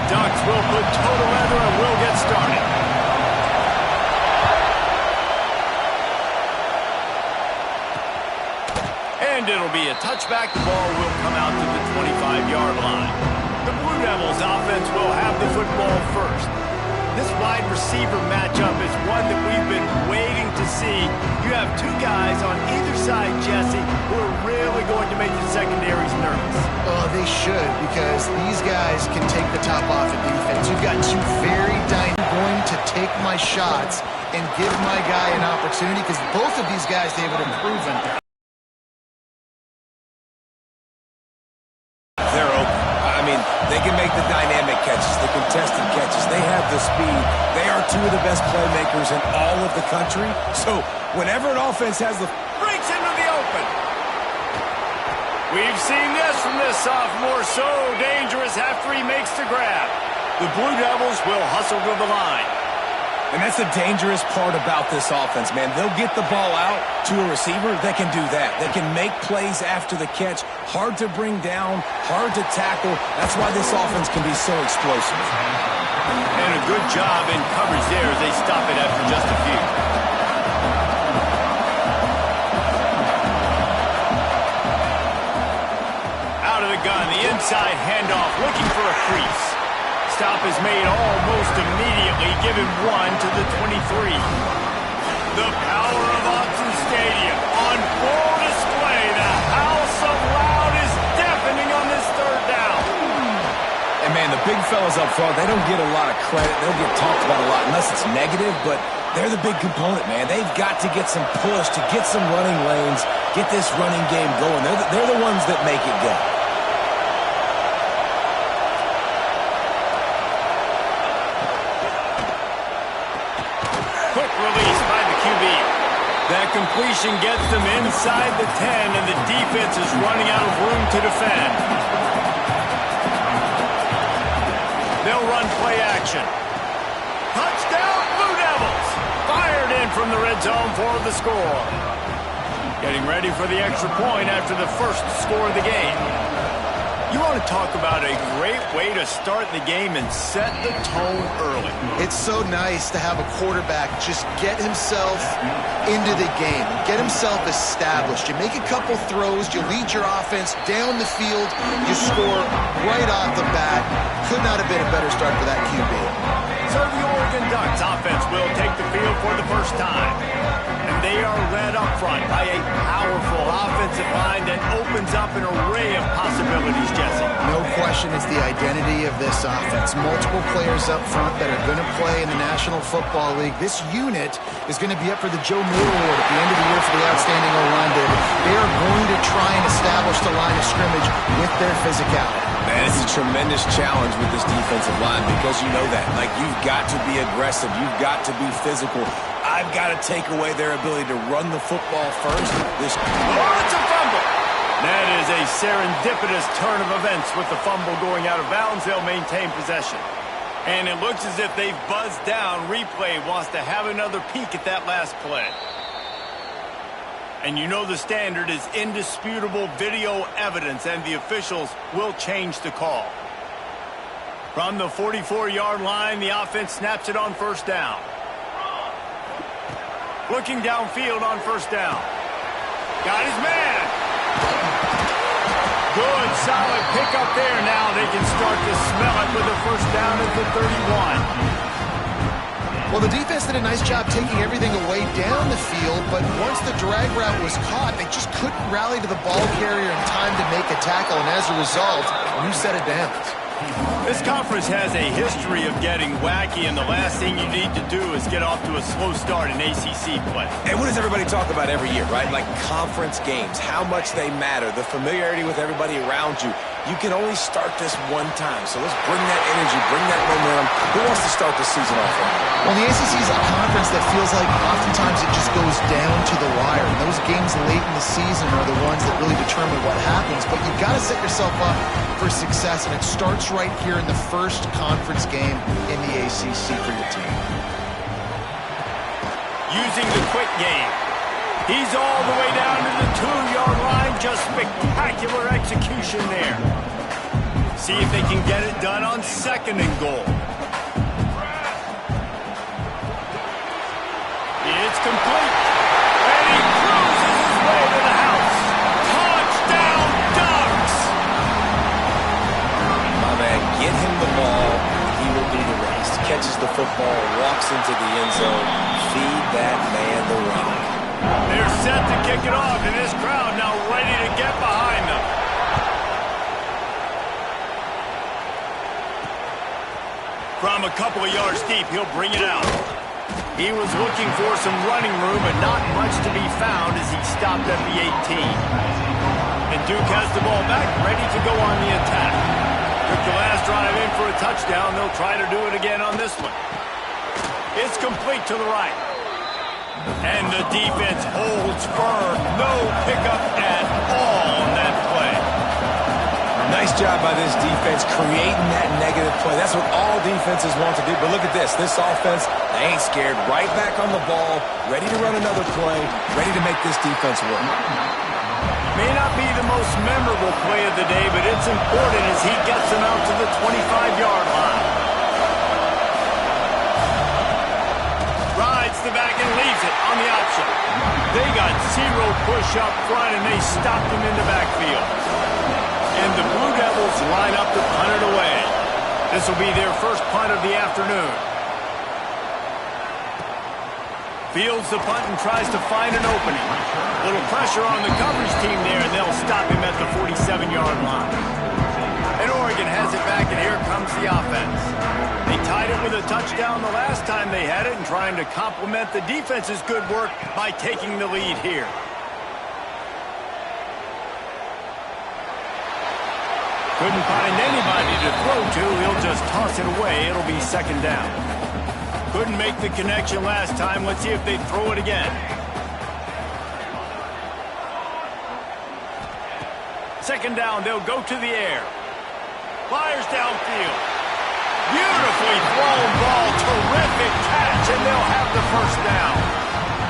Ducks will put toe to leather and will get started. And it'll be a touchback. The ball will come out to the 25-yard line. The Blue Devils offense will have the football first. This wide receiver matchup is one that we've been waiting to see. You have two guys on either side, Jesse, who are really going to make the secondaries nervous. Oh, they should, because these guys can take the top off of defense. You've got two very dynamic. I'm going to take my shots and give my guy an opportunity, because both of these guys, David, have proven they're open. I mean, they can make the dynamic catches, the contested catches. They have the speed. They are two of the best playmakers in all of the country. So whenever an offense has the... Breaks into the open. We've seen this from this sophomore. So dangerous after he makes the grab. The Blue Devils will hustle to the line. And that's the dangerous part about this offense, man. They'll get the ball out to a receiver. They can do that. They can make plays after the catch. Hard to bring down, hard to tackle. That's why this offense can be so explosive. And a good job in coverage there as they stop it after just a few. Out of the gun, the inside handoff, looking for a crease. Stop is made almost immediately. Give him one to the 23. The power of Autzen Stadium on full display. The house of loud is deafening on this third down. And, man, the big fellas up front, they don't get a lot of credit. They don't get talked about a lot unless it's negative, but they're the big component, man. They've got to get some push, to get some running lanes, get this running game going. They're the ones that make it go. That completion gets them inside the 10, and the defense is running out of room to defend. They'll run play action. Touchdown, Blue Devils! Fired in from the red zone for the score. Getting ready for the extra point after the first score of the game. You want to talk about a great way to start the game and set the tone early. It's so nice to have a quarterback just get himself into the game, get himself established. You make a couple throws, you lead your offense down the field, you score right off the bat. Could not have been a better start for that QB. So the Oregon Ducks offense will take the field for the first time. And they are led up front by a powerful offensive line that opens up an array of possibilities, Jesse. No question it's the identity of this offense. Multiple players up front that are going to play in the National Football League. This unit is going to be up for the Joe Moore Award at the end of the year for the outstanding O-line, David. They are going to try and establish the line of scrimmage with their physicality. Man, it's a tremendous challenge with this defensive line because you know that. Like, you've got to be aggressive. You've got to be physical. I've got to take away their ability to run the football first. Oh, it's a fumble. That is a serendipitous turn of events with the fumble going out of bounds. They'll maintain possession. And it looks as if they've buzzed down. Replay wants to have another peek at that last play. And you know the standard is indisputable video evidence, and the officials will change the call. From the 44-yard line, the offense snaps it on first down. Looking downfield on first down. Got his man. Good, solid pickup there. Now they can start to smell it with a first down at the 31. Well, the defense did a nice job taking everything away down the field, but once the drag route was caught, they just couldn't rally to the ball carrier in time to make a tackle, and as a result, a new set of downs. This conference has a history of getting wacky, and the last thing you need to do is get off to a slow start in ACC play. And what does everybody talk about every year, right? Like conference games, how much they matter, the familiarity with everybody around you. You can only start this one time, so let's bring that energy, bring that momentum. Who wants to start the season off right? Well, the ACC is a conference that feels like oftentimes it just goes down to the wire. And those games late in the season are the ones that really determine what happens. But you've got to set yourself up for success, and it starts right here in the first conference game in the ACC for your team. Using the quick game. He's all the way down to the 2-yard line. Just spectacular execution there. see if they can get it done on 2nd and goal. It's complete. And he cruises his way to the house. Touchdown, Ducks! My man, get him the ball, and he will do the rest. Catches the football, walks into the end zone. Feed that man the rock. They're set to kick it off, and this crowd now ready to get behind them. From a couple of yards deep, he'll bring it out. He was looking for some running room, but not much to be found as he stopped at the 18. And Duke has the ball back, ready to go on the attack. Took the last drive in for a touchdown. They'll try to do it again on this one. It's complete to the right. And the defense holds firm. No pickup at all on that play. Nice job by this defense creating that negative play. That's what all defenses want to do. But look at this. This offense, they ain't scared. Right back on the ball, ready to run another play, ready to make this defense work. May not be the most memorable play of the day, but it's important as he gets them out to the 25-yard line. Rides the back and leaves it on the option. They got 0 push up front, and they stopped him in the backfield. And the Blue Devils line up to punt it away. This will be their first punt of the afternoon. Fields the punt and tries to find an opening. A little pressure on the coverage team there, and they'll stop him at the 47-yard line. And Oregon has it back, and here comes the offense. They tied it with a touchdown the last time they had it and trying to complement the defense's good work by taking the lead here. Couldn't find anybody to throw to. He'll just toss it away. It'll be 2nd down. Couldn't make the connection last time. Let's see if they throw it again. 2nd down. They'll go to the air. Fires downfield. Beautifully thrown ball. Terrific catch, and they'll have the 1st down.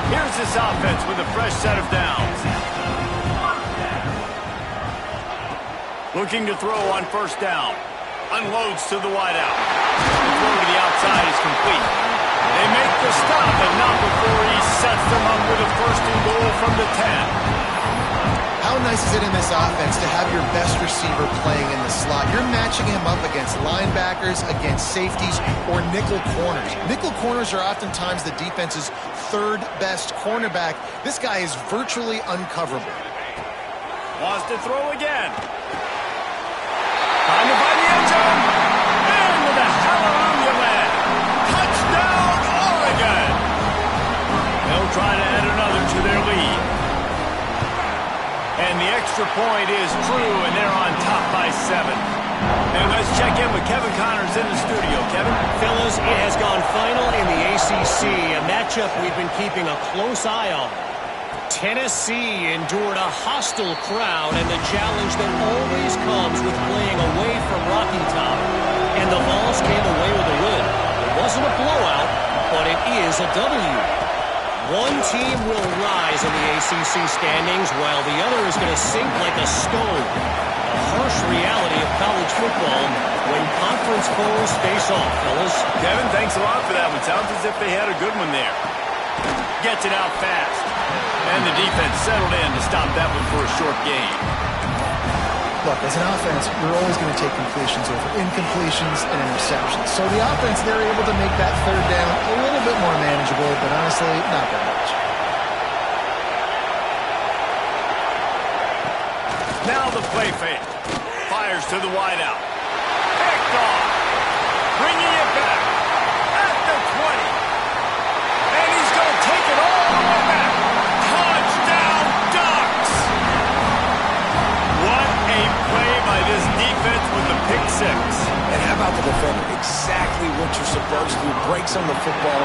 Here's this offense with a fresh set of downs. Looking to throw on 1st down. Unloads to the wideout. The throw to the outside is complete. They make the stop, but not before he sets them up with a 1st and goal from the 10. How nice is it in this offense to have your best receiver playing in the slot? You're matching him up against linebackers, against safeties, or nickel corners. Nickel corners are oftentimes the defense's 3rd best cornerback. This guy is virtually uncoverable. Wants to throw again. Time to find the end zone. And with a hallelujah land. Touchdown, Oregon. They'll try to add another to their lead. And the extra point is true, and they're on top by 7. And let's check in with Kevin Connors in the studio. Kevin? Fellas, it has gone final in the ACC, a matchup we've been keeping a close eye on. Tennessee endured a hostile crowd and the challenge that always comes with playing away from Rocky Top. And the Vols came away with a win. It wasn't a blowout, but it is a W. One team will rise in the ACC standings while the other is going to sink like a stone. A harsh reality of college football when conference foes face off, fellas. Kevin, thanks a lot for that one. Sounds as if they had a good one there. Gets it out fast. And the defense settled in to stop that one for a short gain. Look, as an offense, you're always going to take completions over incompletions and interceptions. So the offense, they're able to make that 3rd down a little bit more manageable, but honestly, not that much. Now the play fake. Fires to the wideout. Picked off. Bringing it back. At the 20. And he's going to take it all the way back. Touchdown, Ducks! What a play by this defense with the pick 6. And how about the defender? Exactly what you're supposed to do. Breaks on the football,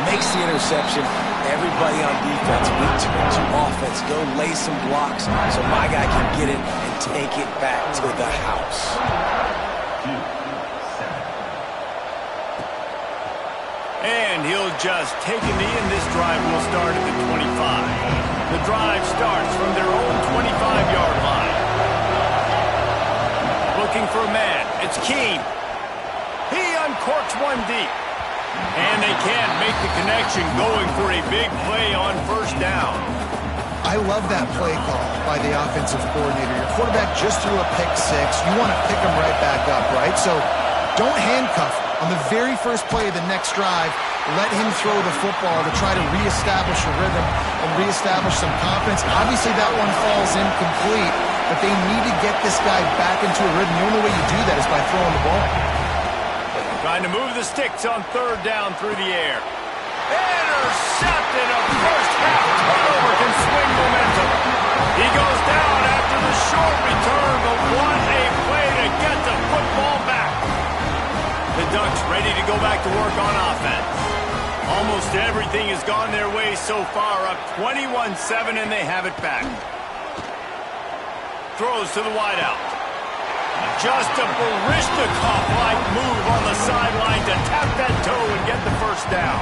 makes the interception. Everybody on defense, we turn to offense. Go lay some blocks so my guy can get it and take it back to the house. And he'll just take a knee, and this drive will start at the 25. The drive starts from their own 25-yard line. looking for a man. It's Keene. He uncorks one deep. And they can't make the connection, going for a big play on first down. I love that play call by the offensive coordinator. Your quarterback just threw a pick six. You want to pick him right back up, right? So don't handcuff him. On the very first play of the next drive, let him throw the football to try to reestablish a rhythm and reestablish some confidence. Obviously, that one falls incomplete, but they need to get this guy back into a rhythm. The only way you do that is by throwing the ball. Trying to move the sticks on third down through the air. Intercepted. A first half turnover can swing momentum. He goes down after the short return, but what a play to get the football back. The Ducks ready to go back to work on offense. Almost everything has gone their way so far, up 21-7, and they have it back. Throws to the wideout. Just a Baryshnikov-like move on the sideline to tap that toe and get the first down.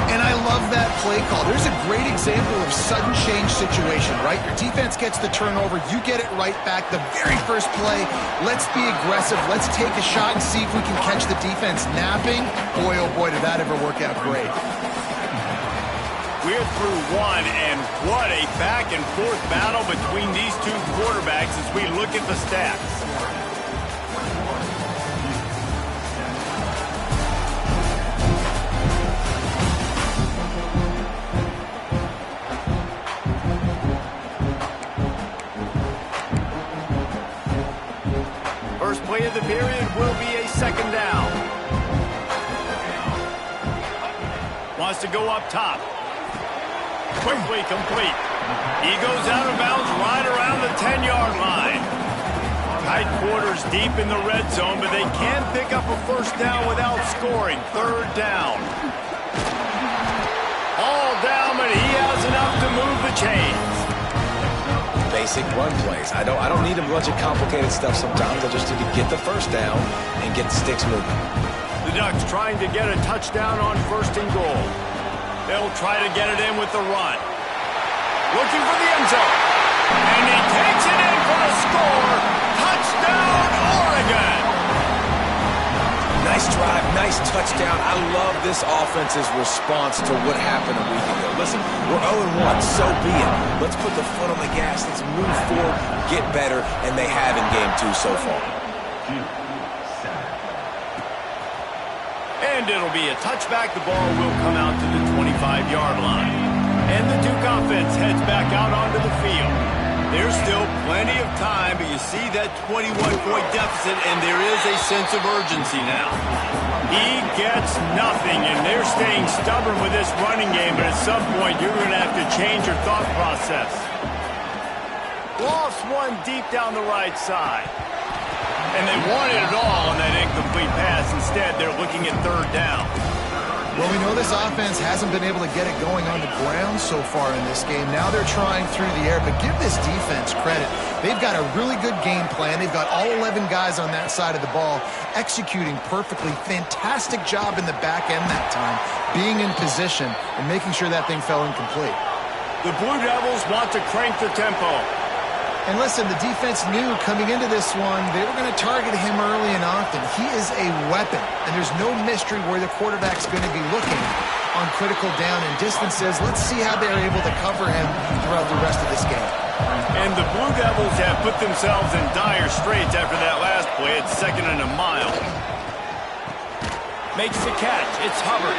And I love that play call. There's a great example of sudden change situation, right? Your defense gets the turnover. You get it right back. The very first play, let's be aggressive. Let's take a shot and see if we can catch the defense napping. Boy, oh boy, did that ever work out great. We're through one, and what a back-and-forth battle between these two quarterbacks as we look at the stats. First play of the period will be a second down. Wants to go up top. Quickly complete. He goes out of bounds right around the 10-yard line. Tight quarters deep in the red zone, but they can pick up a first down without scoring. Third down. All down, but he has enough to move the chains. Basic run plays. I don't need a bunch of complicated stuff sometimes. I just need to get the first down and get the sticks moving. The Ducks trying to get a touchdown on first and goal. They'll try to get it in with the run. Looking for the end zone. And he takes it in for the score. Touchdown, Oregon! Nice drive, nice touchdown. I love this offense's response to what happened a week ago. Listen, we're 0-1, so be it. Let's put the foot on the gas. Let's move forward, get better, and they have in Game 2 so far. And it'll be a touchback. The ball will come out to the 25-yard line. And the Duke offense heads back out onto the field. There's still plenty of time, but you see that 21-point deficit, and there is a sense of urgency now. He gets nothing, and they're staying stubborn with this running game, but at some point you're going to have to change your thought process. Lost one deep down the right side. And they wanted it all on that incomplete pass. Instead, they're looking at third down. Well, we know this offense hasn't been able to get it going on the ground so far in this game. Now they're trying through the air, but give this defense credit. They've got a really good game plan. They've got all 11 guys on that side of the ball executing perfectly. Fantastic job in the back end that time, being in position and making sure that thing fell incomplete. The Blue Devils want to crank the tempo. And listen, the defense knew coming into this one, they were going to target him early and often. He is a weapon, and there's no mystery where the quarterback's going to be looking on critical down and distances. Let's see how they're able to cover him throughout the rest of this game. And the Blue Devils have put themselves in dire straits after that last play. It's second and a mile. Makes the catch. It's Hubbard.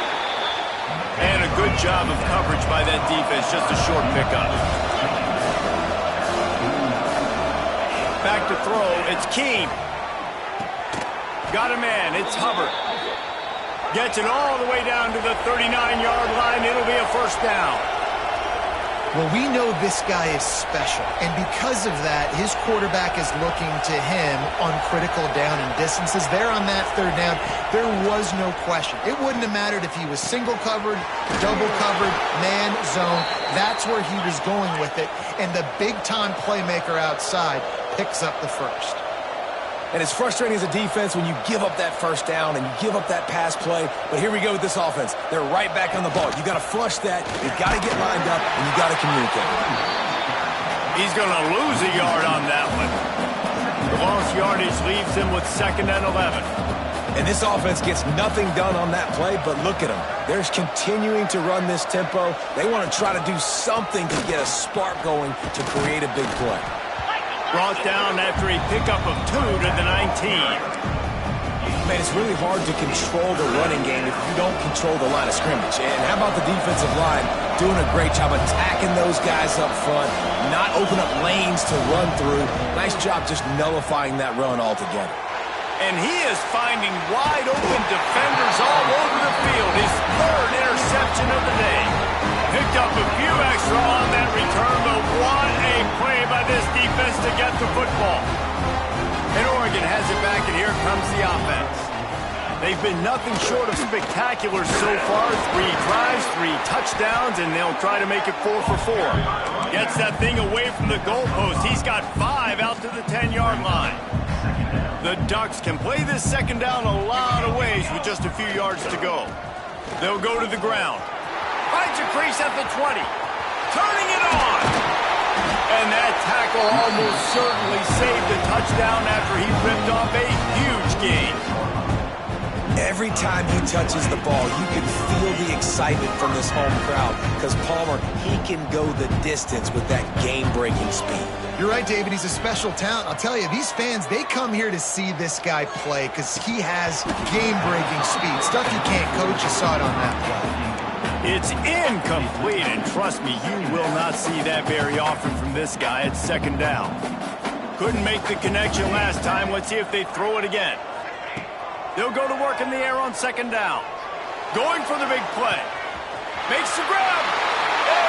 And a good job of coverage by that defense. Just a short pickup. Back to throw, it's Keene. Got a man, it's Hubbard. Gets it all the way down to the 39-yard line. It'll be a first down. Well, we know this guy is special, and because of that, his quarterback is looking to him on critical down and distances. There on that third down, there was no question. It wouldn't have mattered if he was single covered, double covered, man, zone. That's where he was going with it, and the big-time playmaker outside picks up the first. And it's frustrating as a defense when you give up that first down and you give up that pass play. But here we go with this offense. They're right back on the ball. You got to flush that. You got to get lined up, and you got to communicate. He's going to lose a yard on that one. The lost yardage leaves them with 2nd and 11. And this offense gets nothing done on that play, but look at them. They're continuing to run this tempo. They want to try to do something to get a spark going to create a big play. Brought down after a pickup of 2 to the 19. Man, it's really hard to control the running game if you don't control the line of scrimmage. And how about the defensive line doing a great job attacking those guys up front, not open up lanes to run through. Nice job just nullifying that run altogether. And he is finding wide open defenders all over the field. His 3rd interception of the day. Picked up a few extra on that return, but what a play by this defense to get the football. And Oregon has it back, and here comes the offense. They've been nothing short of spectacular so far. 3 drives, 3 touchdowns, and they'll try to make it 4 for 4. Gets that thing away from the goalpost. He's got 5 out to the 10-yard line. The Ducks can play this 2nd down a lot of ways with just a few yards to go. They'll go to the ground. Finds a crease at the 20. Turning it on. And that tackle almost certainly saved the touchdown after he ripped off a huge gain. Every time he touches the ball, you can feel the excitement from this home crowd because Palmer, he can go the distance with that game-breaking speed. You're right, David. He's a special talent. I'll tell you, these fans, they come here to see this guy play because he has game-breaking speed. Stuff you can't coach. You saw it on that play. It's incomplete, and trust me, you will not see that very often from this guy at 2nd down. Couldn't make the connection last time. Let's see if they throw it again. They'll go to work in the air on 2nd down. Going for the big play. Makes the grab.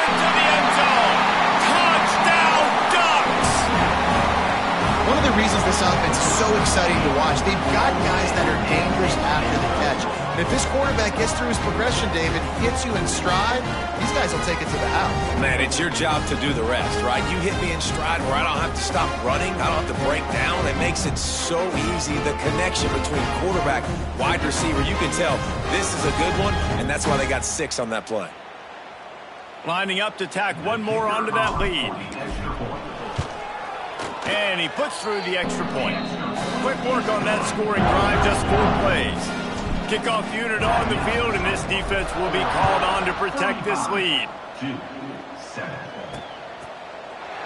Into the end zone. Touchdown, Ducks! One of the reasons this offense is so exciting to watch, they've got guys that are dangerous after the catch. And if this quarterback gets through his progression, David, hits you in stride, these guys will take it to the house. Man, it's your job to do the rest, right? You hit me in stride where I don't have to stop running. I don't have to break down. It makes it so easy. The connection between quarterback, wide receiver, you can tell this is a good one, and that's why they got 6 on that play. Lining up to tack one more onto that lead. And he puts through the extra point. Quick work on that scoring drive, just 4 plays. Kickoff unit on the field, and this defense will be called on to protect this lead.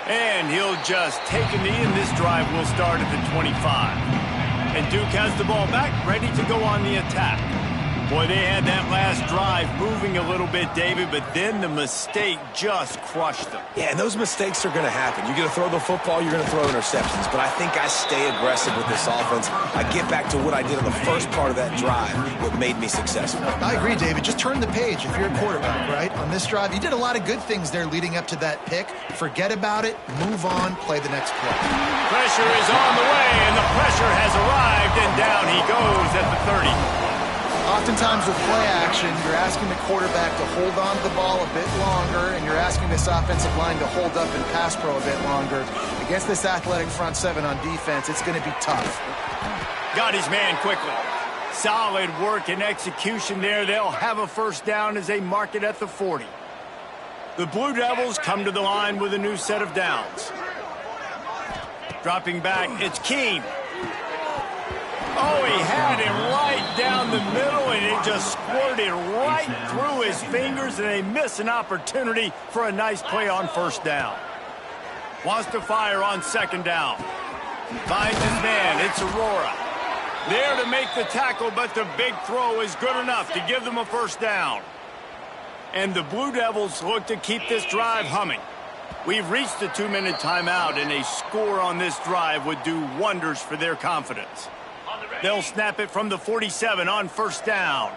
And he'll just take a knee, and this drive will start at the 25. And Duke has the ball back, ready to go on the attack. Boy, they had that last drive moving a little bit, David, but then the mistake just crushed them. Yeah, and those mistakes are going to happen. You're going to throw the football, you're going to throw interceptions, but I think I stay aggressive with this offense. I get back to what I did on the first part of that drive, what made me successful. I agree, David. Just turn the page if you're a quarterback, right? On this drive, you did a lot of good things there leading up to that pick. Forget about it, move on, play the next play. Pressure is on the way, and the pressure has arrived, and down he goes at the 30. Oftentimes with play action, you're asking the quarterback to hold on to the ball a bit longer, and you're asking this offensive line to hold up in pass pro a bit longer. Against this athletic front 7 on defense, it's going to be tough. Got his man quickly. Solid work and execution there. They'll have a 1st down as they mark it at the 40. The Blue Devils come to the line with a new set of downs. Dropping back, it's Keene. Oh, he had him right down the middle, and it just squirted right through his fingers, and they miss an opportunity for a nice play on 1st down. Wants to fire on 2nd down. Finds his man. It's Aurora. There to make the tackle, but the big throw is good enough to give them a 1st down. And the Blue Devils look to keep this drive humming. We've reached the 2-minute timeout, and a score on this drive would do wonders for their confidence. They'll snap it from the 47 on 1st down.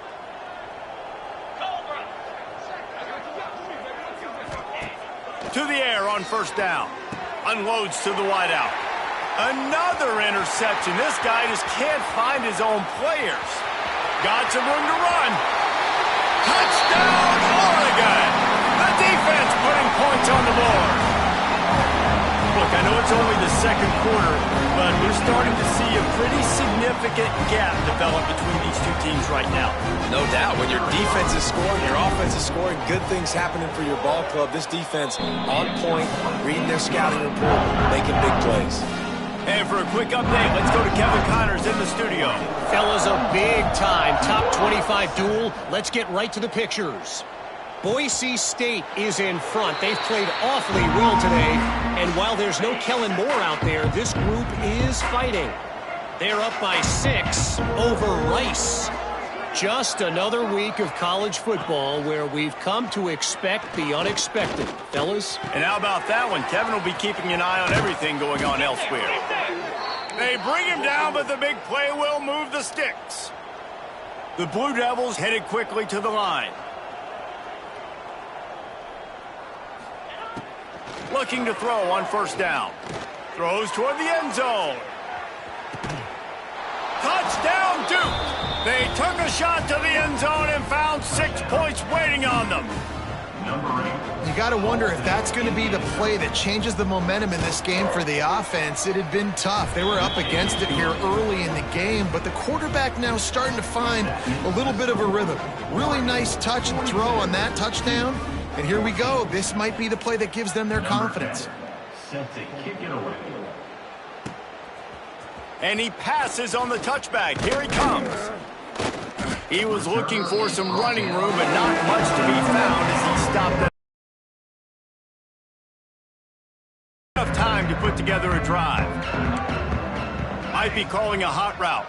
To the air on 1st down. Unloads to the wideout. Another interception. This guy just can't find his own players. Got some room to run. Touchdown, Oregon! The defense putting points on the board. Look, I know it's only the 2nd quarter, but we're starting to see a pretty significant gap develop between these two teams right now. No doubt. When your defense is scoring, your offense is scoring, good things happening for your ball club. This defense on point, reading their scouting report, making big plays. And for a quick update, let's go to Kevin Connors in the studio. Fellas, a big-time top 25 duel. Let's get right to the pictures. Boise State is in front. They've played awfully well today. And while there's no Kellen Moore out there, this group is fighting. They're up by 6 over Rice. Just another week of college football where we've come to expect the unexpected. Fellas? And how about that one? Kevin will be keeping an eye on everything going on elsewhere. They bring him down, but the big play will move the sticks. The Blue Devils headed quickly to the line. Looking to throw on first down. Throws toward the end zone. Touchdown, Duke! They took a shot to the end zone and found 6 points waiting on them. You got to wonder if that's going to be the play that changes the momentum in this game for the offense. It had been tough. They were up against it here early in the game, but the quarterback now starting to find a little bit of a rhythm. Really nice touch and throw on that touchdown. And here we go. This might be the play that gives them their confidence. Set to kick it away. And he passes on the touchback. Here he comes. He was looking for some running room, but not much to be found as he stopped at enough time to put together a drive. Might be calling a hot route.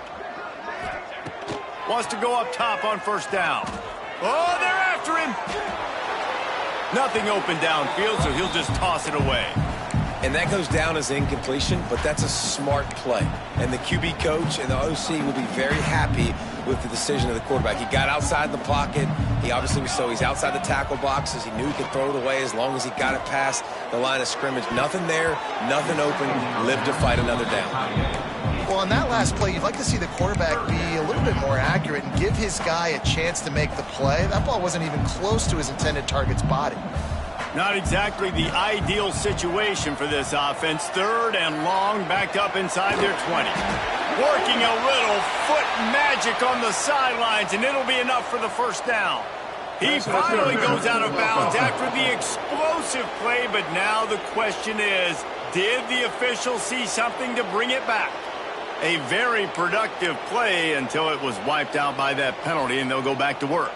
Wants to go up top on first down. Oh, they're after him. Nothing open downfield, so he'll just toss it away. And that goes down as incompletion, but that's a smart play. And the QB coach and the OC will be very happy with the decision of the quarterback. He got outside the pocket. He obviously was he's outside the tackle boxes. He knew he could throw it away as long as he got it past the line of scrimmage. Nothing there, nothing open. Live to fight another down. Well, on that last play, you'd like to see the quarterback be a little bit more accurate and give his guy a chance to make the play. That ball wasn't even close to his intended target's body. Not exactly the ideal situation for this offense. 3rd and long, backed up inside their 20. Working a little foot magic on the sidelines, and it'll be enough for the first down. He finally goes out of bounds after the explosive play, but now the question is, did the official see something to bring it back? A very productive play until it was wiped out by that penalty, and they'll go back to work.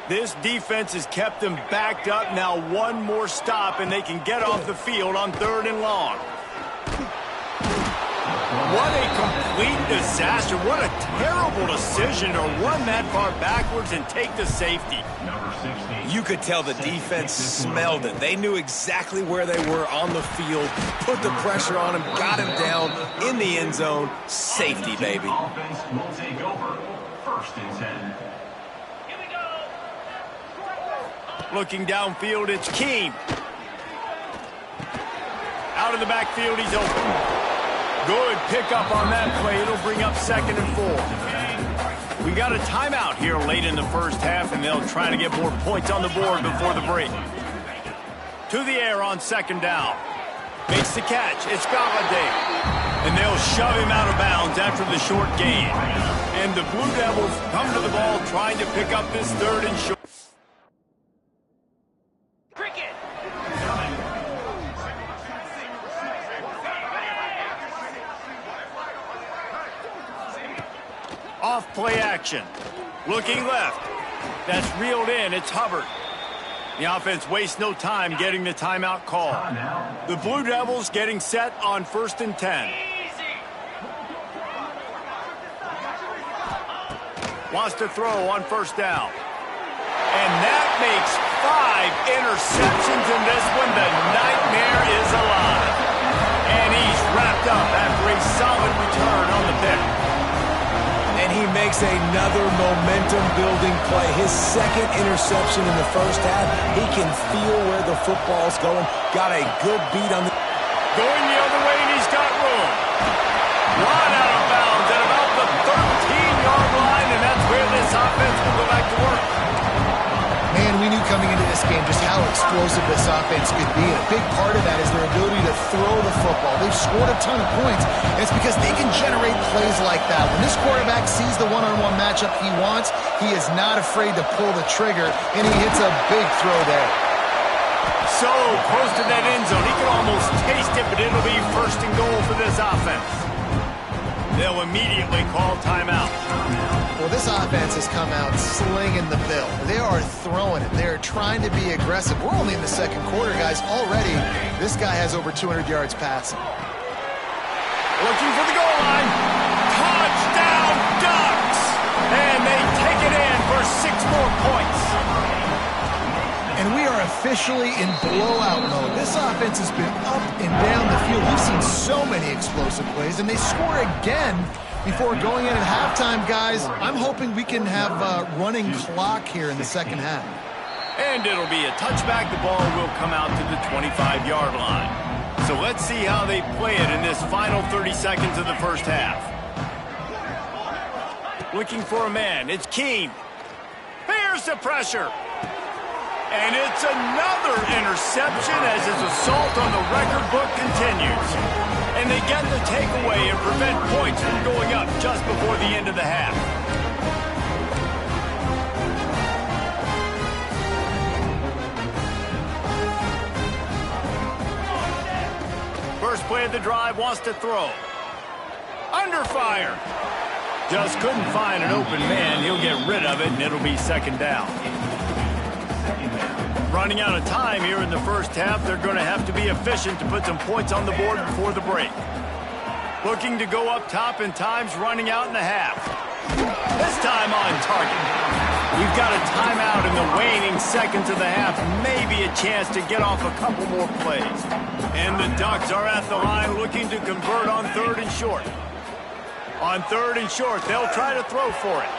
This defense has kept them backed up. Now one more stop, and they can get off the field on 3rd and long. What a complete disaster. What a terrible decision to run that far backwards and take the safety. You could tell the defense smelled it. They knew exactly where they were on the field, put the pressure on him, got him down in the end zone. Safety, baby. Offense will take over. 1st and 10. Looking downfield, it's Keem. Out of the backfield, he's open. Good pickup on that play. It'll bring up 2nd and 4. We got a timeout here late in the first half, and they'll try to get more points on the board before the break. To the air on 2nd down. Makes the catch. It's Galladay. And they'll shove him out of bounds after the short gain. And the Blue Devils come to the ball trying to pick up this 3rd and short. Off play action. Looking left. That's reeled in. It's Hubbard. The offense wastes no time getting the timeout call. The Blue Devils getting set on 1st and 10. Wants to throw on first down. And that makes 5 interceptions in this one. The nightmare is alive. And he's wrapped up after a solid return on the pick. And he makes another momentum-building play. His 2nd interception in the first half. He can feel where the football's going. Got a good beat on the... Going the other way, and he's got room. Run out of bounds at about the 13-yard line, and that's where this offense will go back to work. Man, we knew coming into this game just how explosive this offense could be. And a big part of that is their ability to throw the football. They've scored a ton of points, and it's because they can generate plays like that. When this quarterback sees the one-on-one matchup he wants, he is not afraid to pull the trigger, and he hits a big throw there. So close to that end zone. He can almost taste it, but it'll be first and goal for this offense. They'll immediately call timeout. Well, this offense has come out slinging the bill. They are throwing it. They're trying to be aggressive. We're only in the second quarter, guys. Already, this guy has over 200 yards passing. Looking for the goal line. Touchdown, Ducks! And they take it in for 6 more points. And we are officially in blowout mode. This offense has been up and down the field. We've seen so many explosive plays, and they score again before going in at halftime, guys. I'm hoping we can have a running clock here in the second half. And it'll be a touchback. The ball will come out to the 25-yard line. So let's see how they play it in this final 30 seconds of the first half. Looking for a man. It's Keene. Here's the pressure. And it's another interception as his assault on the record book continues. And they get the takeaway and prevent points from going up just before the end of the half. First play of the drive, wants to throw. Under fire. Just couldn't find an open man. He'll get rid of it, and it'll be second down. Running out of time here in the first half. They're going to have to be efficient to put some points on the board before the break. Looking to go up top, and time's running out in the half. This time on target. We've got a timeout in the waning seconds of the half. Maybe a chance to get off a couple more plays. And the Ducks are at the line looking to convert on 3rd and short. On 3rd and short, they'll try to throw for it.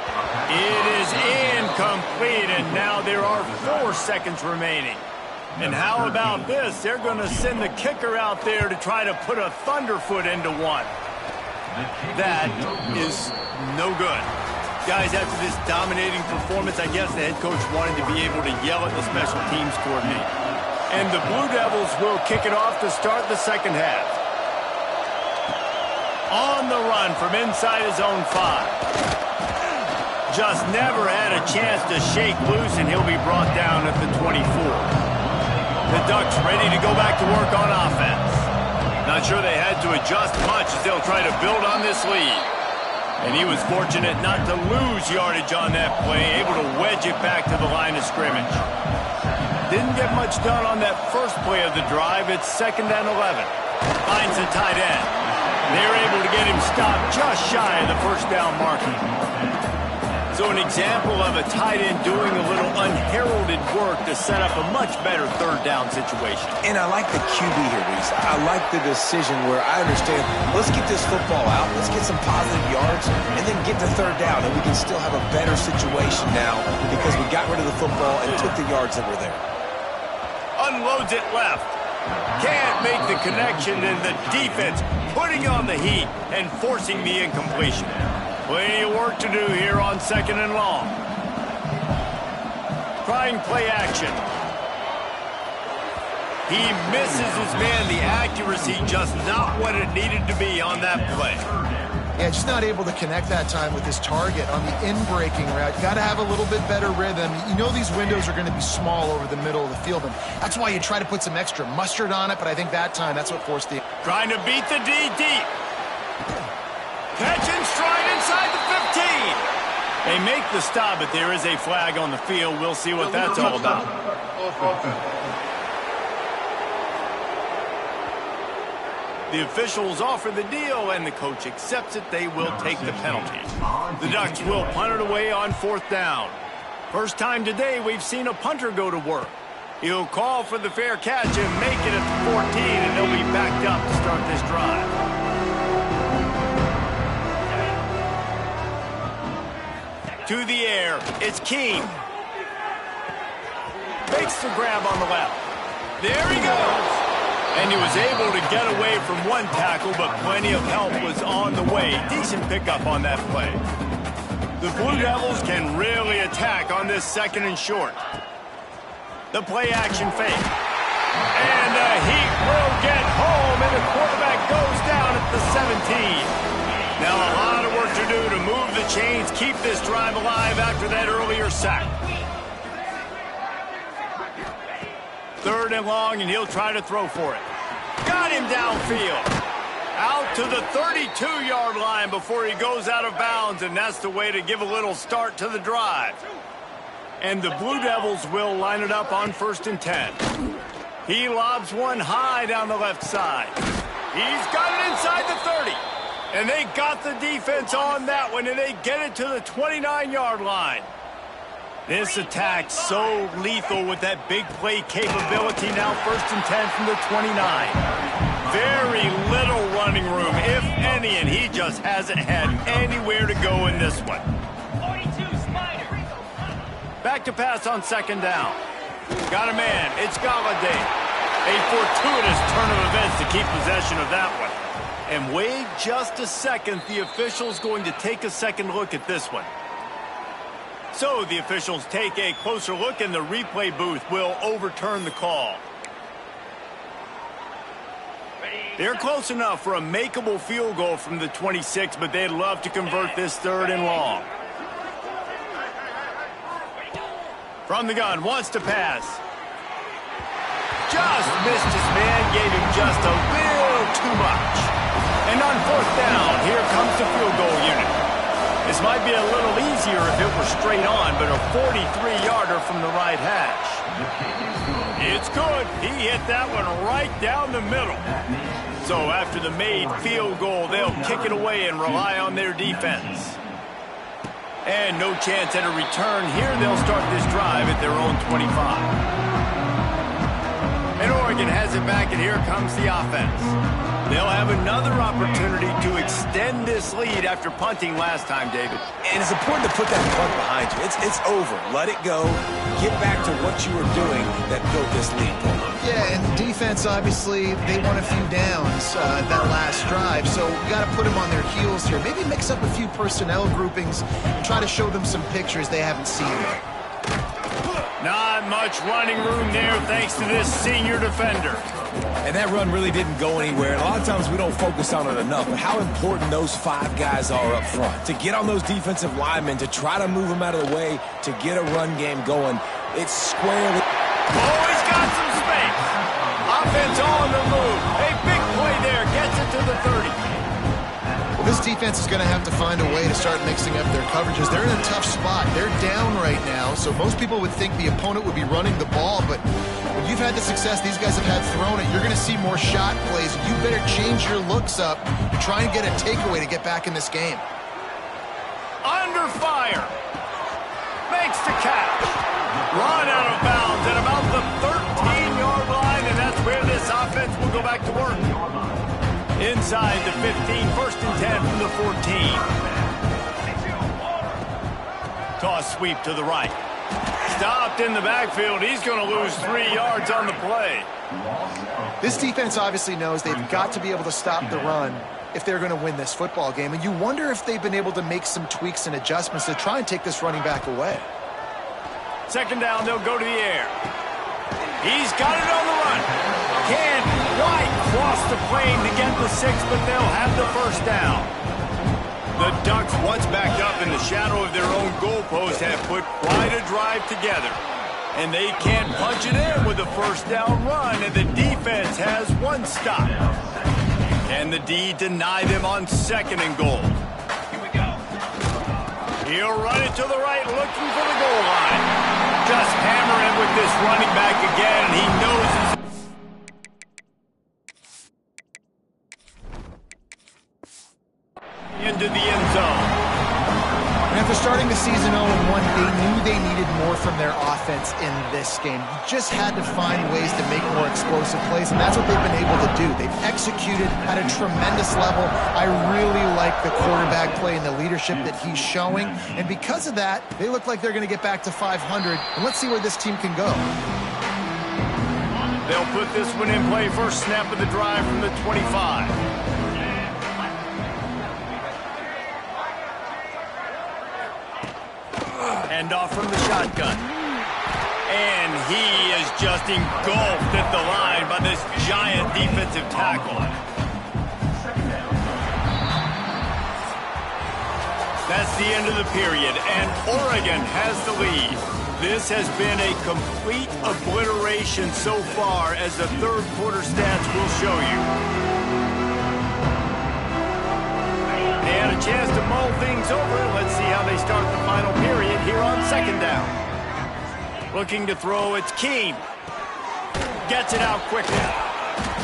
It is incomplete, and now there are 4 seconds remaining. And how about this? They're going to send the kicker out there to try to put a thunderfoot into one. That is no good. Guys, after this dominating performance, I guess the head coach wanted to be able to yell at the special teams coordinator. And the Blue Devils will kick it off to start the second half. On the run from inside his own 5. Just never had a chance to shake loose, and he'll be brought down at the 24. The Ducks ready to go back to work on offense. Not sure they had to adjust much as they'll try to build on this lead. And he was fortunate not to lose yardage on that play, able to wedge it back to the line of scrimmage. Didn't get much done on that first play of the drive. It's 2nd and 11. Finds the tight end. They're able to get him stopped just shy of the first down marker. So an example of a tight end doing a little unheralded work to set up a much better 3rd down situation. And I like the QB here, Reese. I like the decision where I understand, let's get this football out, let's get some positive yards, and then get to 3rd down, and we can still have a better situation now because we got rid of the football and took the yards that were there. Unloads it left. Can't make the connection, and the defense putting on the heat and forcing the incompletion. Plenty of work to do here on 2nd and long. Trying play action. He misses his man. The accuracy just not what it needed to be on that play. Yeah, just not able to connect that time with his target on the in-breaking route. Got to have a little bit better rhythm. You know these windows are going to be small over the middle of the field, and that's why you try to put some extra mustard on it, but I think that time that's what forced the... Trying to beat the D deep. Catch and stride inside the 15. They make the stop, but there is a flag on the field. We'll see what that's all about. The officials offer the deal, and the coach accepts it. They will take the penalty. The Ducks will punt it away on 4th down. First time today we've seen a punter go to work. He'll call for the fair catch and make it at the 14, and they'll be backed up to start this drive. To the air, it's Keene. Makes the grab on the left. There he goes. And he was able to get away from one tackle, but plenty of help was on the way. Decent pickup on that play. The Blue Devils can really attack on this 2nd and short. The play action fake. And the heat will get home, and the quarterback goes down at the 17. Now a lot of work to do to move the chains, keep this drive alive after that earlier sack. 3rd and long, and he'll try to throw for it. Got him downfield. Out to the 32-yard line before he goes out of bounds, and that's the way to give a little start to the drive. And the Blue Devils will line it up on 1st and 10. He lobs one high down the left side. He's got it inside the 30. And they got the defense on that one, and they get it to the 29-yard line. This attack so lethal with that big play capability. Now 1st and 10 from the 29. Very little running room, if any, and he just hasn't had anywhere to go in this one. Back to pass on 2nd down. Got a man. It's Galladay. A fortuitous turn of events to keep possession of that one. And wait just a second. The official's going to take a second look at this one. So the officials take a closer look, and the replay booth will overturn the call. They're close enough for a makeable field goal from the 26, but they'd love to convert this 3rd and long. From the gun, wants to pass. Just missed his man, gave him just a little too much. And on 4th down, here comes the field goal unit. This might be a little easier if it were straight on, but a 43-yarder from the right hash. It's good. He hit that one right down the middle. So after the made field goal, they'll kick it away and rely on their defense. And no chance at a return here. They'll start this drive at their own 25. And Oregon has it back, and here comes the offense. They'll have another opportunity to extend this lead after punting last time, David. And it's important to put that punt behind you. It's over. Let it go. Get back to what you were doing that built this lead. Yeah, and defense, obviously, they won a few downs that last drive, so you got to put them on their heels here. Maybe mix up a few personnel groupings and try to show them some pictures they haven't seen yet. Not much running room there thanks to this senior defender. And that run really didn't go anywhere. And a lot of times we don't focus on it enough, but how important those 5 guys are up front. To get on those defensive linemen, to try to move them out of the way, to get a run game going. It's squarely... Oh, he's got some space. Offense on the move. A big play there. Gets it to the 30. Well, this defense is going to have to find a way to start mixing up their coverages. They're in a tough spot. They're down right now, so most people would think the opponent would be running the ball, but when you've had the success these guys have had throwing it, you're going to see more shot plays. You better change your looks up and try and get a takeaway to get back in this game. Under fire. Makes the catch. Run out of bounds at about the 13-yard line, and that's where this offense will go back to work. Inside the 15, 1st and 10 from the 14. Toss sweep to the right. Stopped in the backfield. He's going to lose 3 yards on the play. This defense obviously knows they've got to be able to stop the run if they're going to win this football game. And you wonder if they've been able to make some tweaks and adjustments to try and take this running back away. 2nd down, they'll go to the air. He's got it on the run. Can't quite cross the plane to get the 6, but they'll have the 1st down. The Ducks, once backed up in the shadow of their own goalpost, have put quite a drive together. And they can't punch it in with a 1st down run, and the defense has 1 stop. Can the D deny them on 2nd and goal? Here we go. He'll run it to the right, looking for the goal line. Just hammer him with this running back again, and he knows his into the end zone. And after starting the season 0-1, they knew they needed more from their offense in this game. You just had to find ways to make more explosive plays, and that's what they've been able to do. They've executed at a tremendous level. I really like the quarterback play and the leadership that he's showing, and because of that, they look like they're going to get back to 500, and let's see where this team can go. They'll put this one in play. First snap of the drive from the 25. Hand off from the shotgun. And he is just engulfed at the line by this giant defensive tackle. That's the end of the period, and Oregon has the lead. This has been a complete obliteration so far, as the third quarter stats will show you. They had a chance to mull things over. Let's see how they start the final period here on second down. Looking to throw, it's Keene. Gets it out quickly.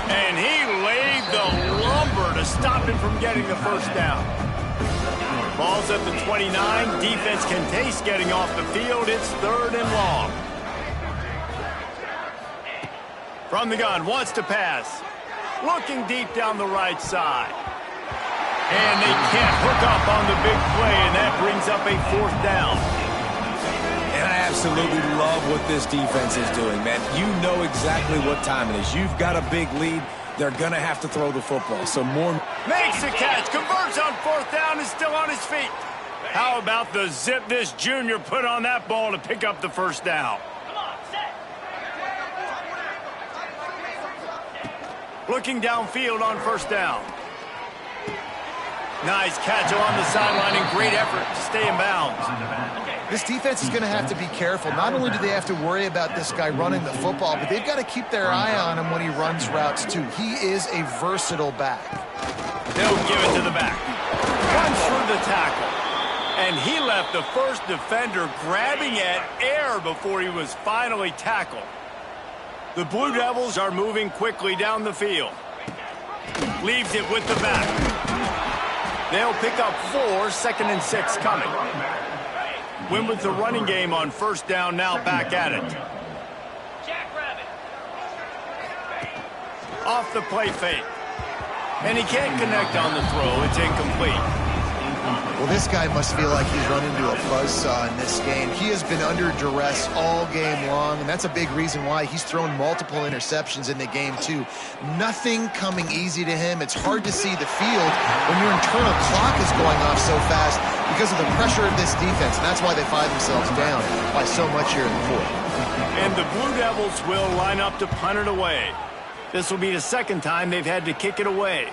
And he laid the lumber to stop him from getting the first down. Ball's at the 29. Defense can taste getting off the field. It's third and long. From the gun, wants to pass. Looking deep down the right side. And they can't hook up on the big play, and that brings up a fourth down. And I absolutely love what this defense is doing, man. You know exactly what time it is. You've got a big lead. They're going to have to throw the football. So more... Makes the catch, converts on fourth down, is still on his feet. How about the zip this junior put on that ball to pick up the first down? Looking downfield on first down. Nice catch along the sideline and great effort to stay in bounds. This defense is going to have to be careful. Not only do they have to worry about this guy running the football, but they've got to keep their eye on him when he runs routes, too. He is a versatile back. They'll give it to the back. Runs through the tackle. And he left the first defender grabbing at air before he was finally tackled. The Blue Devils are moving quickly down the field. Leaves it with the back. They'll pick up 4, second and 6 coming. Win with the running game on first down, now back at it. Off the play fake. And he can't connect on the throw. It's incomplete. Well, this guy must feel like he's run into a buzzsaw in this game. He has been under duress all game long, and that's a big reason why he's thrown multiple interceptions in the game, too. Nothing coming easy to him. It's hard to see the field when your internal clock is going off so fast because of the pressure of this defense, and that's why they find themselves down by so much here in the fourth. And the Blue Devils will line up to punt it away. This will be the second time they've had to kick it away.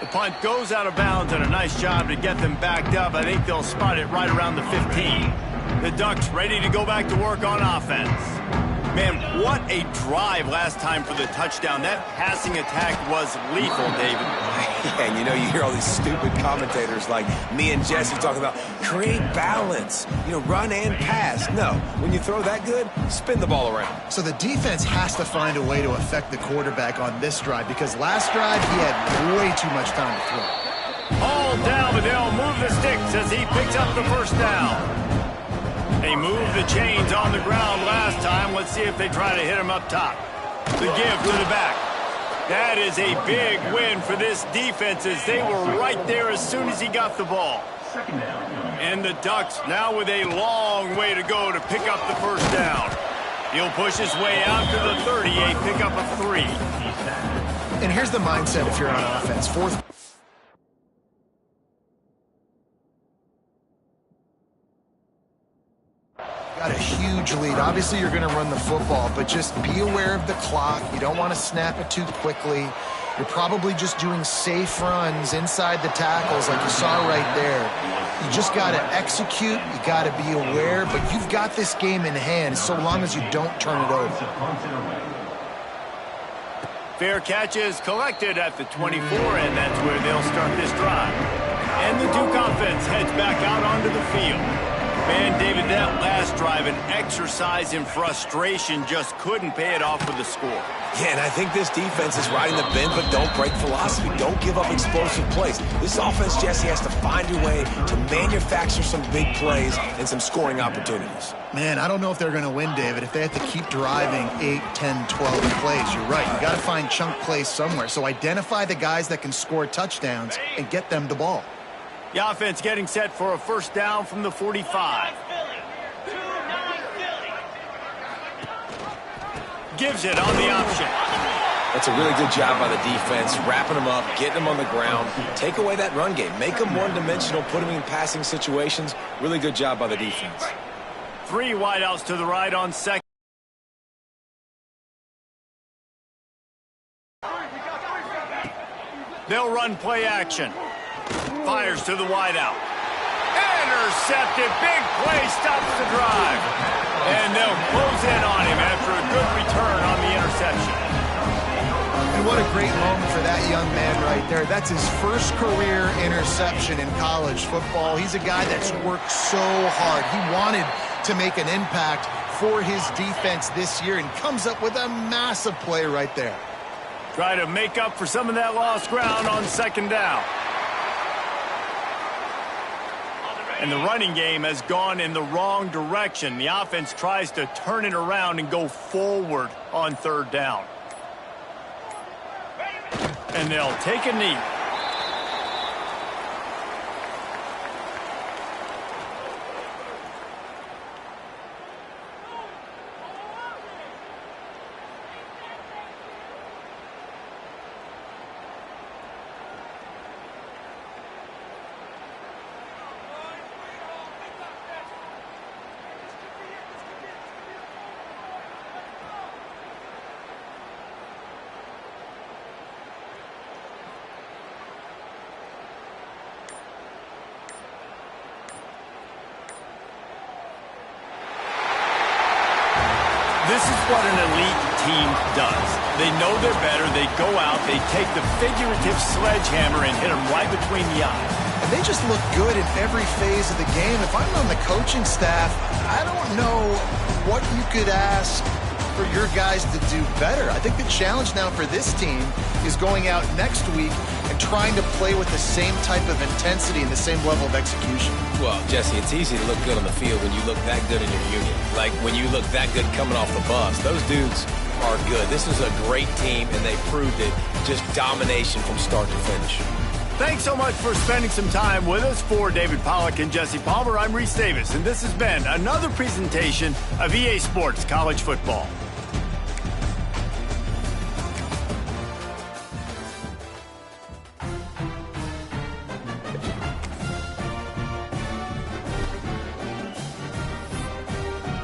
The punt goes out of bounds, and a nice job to get them backed up. I think they'll spot it right around the 15. The Ducks ready to go back to work on offense. Man, what a drive last time for the touchdown. That passing attack was lethal, David. And you know, you hear all these stupid commentators like me and Jesse talking about create balance, you know, run and pass. No, when you throw that good, spin the ball around. So the defense has to find a way to affect the quarterback on this drive, because last drive he had way too much time to throw. All down, but they'll move the sticks as he picks up the first down. They moved the chains on the ground last time. Let's see if they try to hit him up top. The give to the back. That is a big win for this defense, as they were right there as soon as he got the ball. And the Ducks now with a long way to go to pick up the first down. He'll push his way out to the 38, pick up a 3. And here's the mindset if you're on offense. Fourth. Got a huge lead. Obviously, you're going to run the football, but just be aware of the clock. You don't want to snap it too quickly. You're probably just doing safe runs inside the tackles like you saw right there. You just got to execute. You got to be aware, but you've got this game in hand so long as you don't turn it over. Fair catch is collected at the 24, and that's where they'll start this drive. And the Duke offense heads back out onto the field. Man, David, that last drive, an exercise in frustration, just couldn't pay it off with a score. Yeah, and I think this defense is riding the bend but don't break philosophy. Don't give up explosive plays. This offense, Jesse, has to find a way to manufacture some big plays and some scoring opportunities. Man, I don't know if they're going to win, David, if they have to keep driving 8, 10, 12 plays. You're right. You got to find chunk plays somewhere. So identify the guys that can score touchdowns and get them the ball. The offense getting set for a first down from the 45. Gives it on the option. That's a really good job by the defense, wrapping them up, getting them on the ground. Take away that run game. Make them one-dimensional, put them in passing situations. Really good job by the defense. 3 wideouts to the right on second. They'll run play action. Fires to the wideout. intercepted. Big play stops the drive. And they'll close in on him after a good return on the interception. And what a great moment for that young man right there. That's his first career interception in college football. He's a guy that's worked so hard. He wanted to make an impact for his defense this year and comes up with a massive play right there. Try to make up for some of that lost ground on second down. And the running game has gone in the wrong direction. The offense tries to turn it around and go forward on third down. And they'll take a knee. This is what an elite team does. They know they're better. They go out. They take the figurative sledgehammer and hit them right between the eyes. And they just look good in every phase of the game. If I'm on the coaching staff, I don't know what you could ask for your guys to do better. I think the challenge now for this team is going out next week and trying to play with the same type of intensity and the same level of execution. Well, Jesse, it's easy to look good on the field when you look that good in your unit. Like when you look that good coming off the bus. Those dudes are good. This is a great team, and they proved it. Just domination from start to finish. Thanks so much for spending some time with us. For David Pollack and Jesse Palmer, I'm Reese Davis, and this has been another presentation of EA Sports College Football.